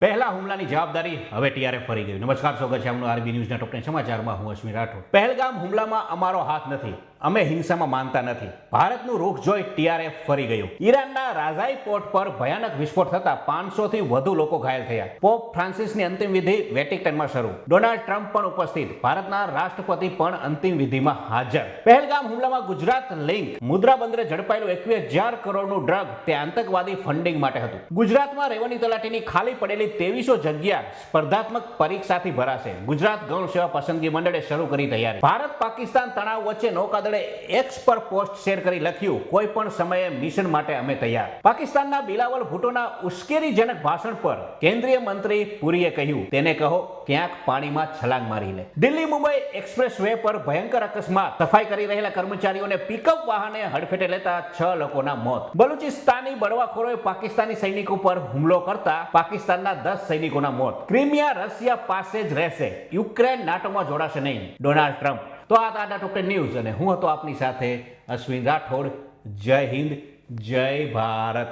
પહેલા હુમલાની જવાબદારી હવે ટીઆરએફ ફરી ગયું. નમસ્કાર, સ્વાગત છે આપનું આરબી ન્યૂઝના ટોપ 10 સમાચારમાં. હું અશ્વિન રાઠોડ. પહેલગામ હુમલામાં અમારો હાથ નથી. અમે હિંસામાં માનતા નથી. ભારતનું રૂખ જોઈ ટીઆરએફ ફરી ગયું. ઈરાનના રાઝાઈ પોર્ટ પર ભયાનક વિસ્ફોટ થતા 500 થી વધુ લોકો ઘાયલ થયા. પોપ ફ્રાન્સિસની અંતિમ વિધિ વેટિકનમાં શરૂ. ડોનાલ્ડ ટ્રમ્પ પણ ઉપસ્થિત. ભારતના રાષ્ટ્રપતિ પણ અંતિમ વિધિમાં હાજર. પહેલગામ હુમલામાં ગુજરાત લિંક. મુદ્રા બંદરે ઝડપાયેલું 21,000 કરોડનું ડ્રગ તે આતંકવાદી ફંડિંગ માટે હતું. ગુજરાતમાં રેવન્યુ તલાટીની ખાલી પડેલી 2300 જગ્યા સ્પર્ધાત્મક પરીક્ષાથી ભરાશે. ગુજરાત ગૌણ સેવા પસંદગી મંડળે શરૂ કરી તૈયારી. ભારત પાકિસ્તાન તણાવ વચ્ચે નૌકાદળે એક્સ પર પોસ્ટ શેર કરી લખ્યું, કોઈ પણ સમયે મિશન માટે અમે તૈયાર. પાકિસ્તાનના બિલાવલ ભુટ્ટોના ઉશ્કેરીજનક ભાષણ પર કેન્દ્રીય મંત્રી પુરીએ કહ્યું, તેને કહો ક્યાંક પાણીમાં છલાંગ મારી લે. દિલ્હી મુંબઈ એક્સપ્રેસ વે પર ભયંકર અકસ્માત. સફાઈ કરી રહેલા કર્મચારીઓને પિકઅપ વાહને હડફેટે લેતા 6 લોકોના મોત. બલુચિસ્તાની બળવાખોરોએ પાકિસ્તાની સૈનિકો પર હુમલો કરતા પાકિસ્તાનના 10 સૈનિકોના મોત. ક્રિમિયા રશિયા પાસે જ રહેશે. યુક્રેન નાટોમાં જોડાશે નહીં. Donald Trump. તો આ હતા ટોપ 10 ન્યૂઝ અને હું હતો આપની સાથે અશ્વિન રાઠોડ. જય હિન્દ, જય ભારત.